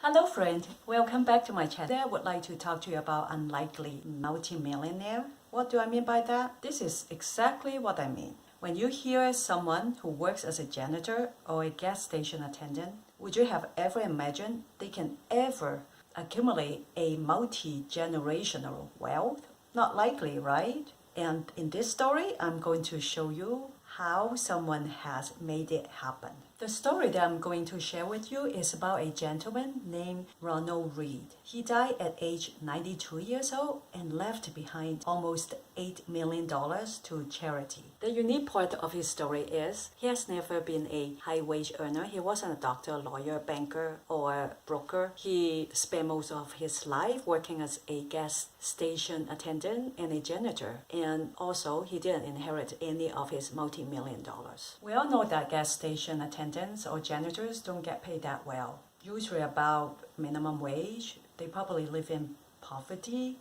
Hello friend, welcome back to my channel. Today I would like to talk to you about unlikely multimillionaire. What do I mean by that? This is exactly what I mean. When you hear someone who works as a janitor or a gas station attendant, would you have ever imagined they can ever accumulate a multi-generational wealth? Not likely, right? And in this story, I'm going to show you how someone has made it happen. The story that I'm going to share with you is about a gentleman named Ronald Reed. He died at age 92 years old and left behind almost $8 million to charity. The unique part of his story is he has never been a high-wage earner. He wasn't a doctor, lawyer, banker, or broker. He spent most of his life working as a gas station attendant and a janitor. And also, he didn't inherit any of his multi-million dollars. We all know that gas station attendants or janitors don't get paid that well. Usually about minimum wage. They probably live in poverty.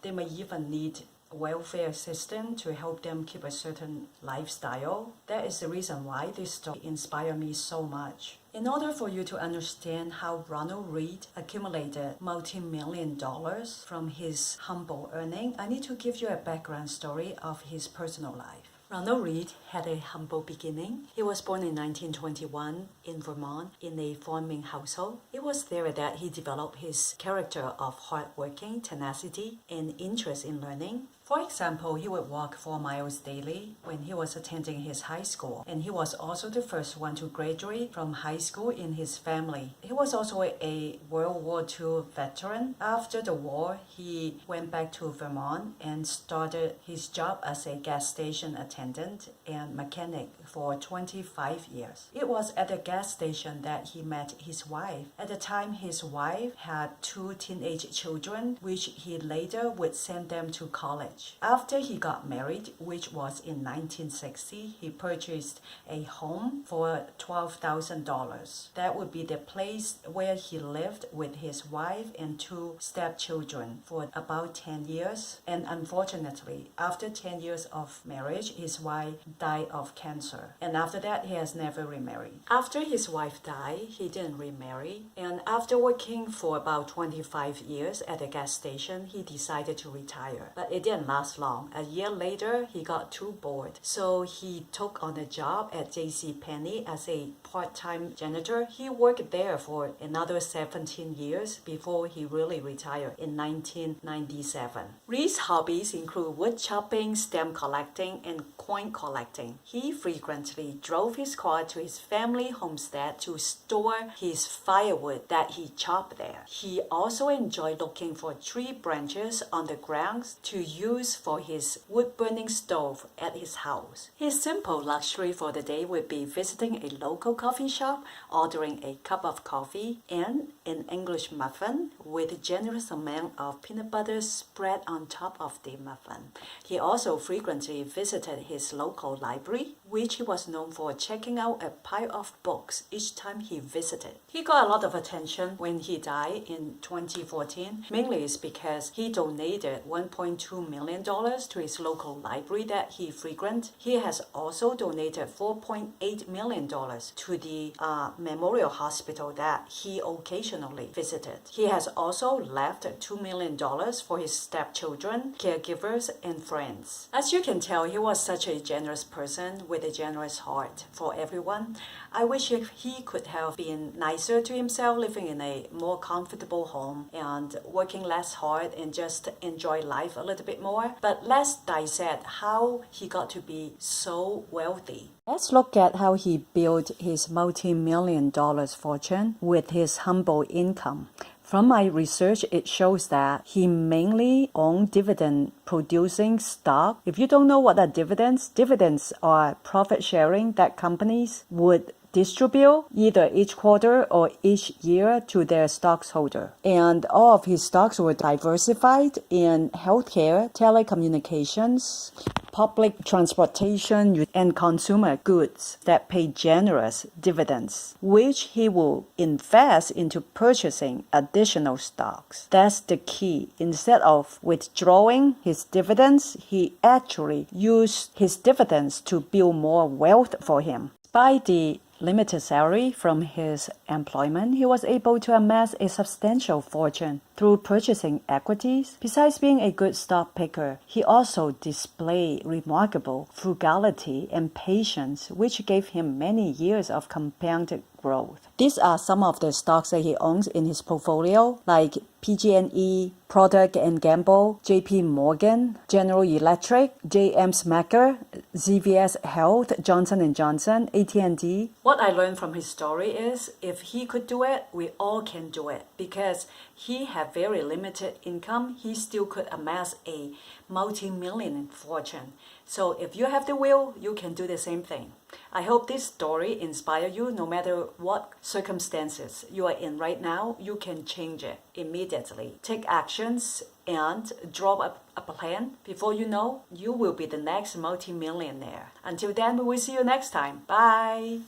They may even need welfare assistance to help them keep a certain lifestyle. That is the reason why this story inspired me so much. In order for you to understand how Ronald Reed accumulated multi-million dollars from his humble earning, I need to give you a background story of his personal life. Ronald Reed had a humble beginning. He was born in 1921 in Vermont in a farming household. It was there that he developed his character of hardworking, tenacity, and interest in learning. For example, he would walk 4 miles daily when he was attending his high school, and he was also the first one to graduate from high school in his family. He was also a World War II veteran. After the war, he went back to Vermont and started his job as a gas station attendant and mechanic for 25 years. It was at the gas station that he met his wife. At the time, his wife had 2 teenage children, which he later would send them to college. After he got married, which was in 1960, he purchased a home for $12,000. That would be the place where he lived with his wife and 2 stepchildren for about 10 years. And unfortunately, after 10 years of marriage, his wife died of cancer. And after that, he has never remarried. After his wife died, he didn't remarry. And after working for about 25 years at a gas station, he decided to retire. But it didn't last long. A year later, he got too bored. So he took on a job at JCPenney as a part-time janitor. He worked there for another 17 years before he really retired in 1997. Reed's hobbies include wood chopping, stamp collecting, and coin collecting. He frequently drove his car to his family homestead to store his firewood that he chopped there. He also enjoyed looking for tree branches on the ground to use for his wood-burning stove at his house. His simple luxury for the day would be visiting a local coffee shop, ordering a cup of coffee and an English muffin with a generous amount of peanut butter spread on top of the muffin. He also frequently visited his local library, which he was known for checking out a pile of books each time he visited. He got a lot of attention when he died in 2014, mainly is because he donated $1.2 million to his local library that he frequented. He has also donated $4.8 million to the memorial hospital that he occasionally visited. He has also left $2 million for his stepchildren, caregivers, and friends. As you can tell, he was such a generous person with a generous heart for everyone. I wish he could have been nicer to himself, living in a more comfortable home and working less hard and just enjoy life a little bit more. But let's dissect how he got to be so wealthy. Let's look at how he built his multi-million dollars fortune with his humble income. From my research, it shows that he mainly owned dividend-producing stock. If you don't know what are dividends are profit sharing that companies would distribute either each quarter or each year to their stockholder. And all of his stocks were diversified in healthcare, telecommunications, public transportation, and consumer goods that pay generous dividends, which he will invest into purchasing additional stocks. That's the key. Instead of withdrawing his dividends, he actually used his dividends to build more wealth for him. By the limited salary from his employment, he was able to amass a substantial fortune through purchasing equities. Besides being a good stock picker, he also displayed remarkable frugality and patience, which gave him many years of compounded growth. These are some of the stocks that he owns in his portfolio, like PG&E, Procter & Gamble, JP Morgan, General Electric, JM Smucker, CVS Health, Johnson & Johnson, AT&T. What I learned from his story is if he could do it, we all can do it. Because he had very limited income, he still could amass a multi-million fortune. So if you have the will, you can do the same thing. I hope this story inspires you. No matter what circumstances you are in right now, you can change it immediately. Take actions and draw up a plan. Before you know, you will be the next multi-millionaire. Until then, we will see you next time. Bye!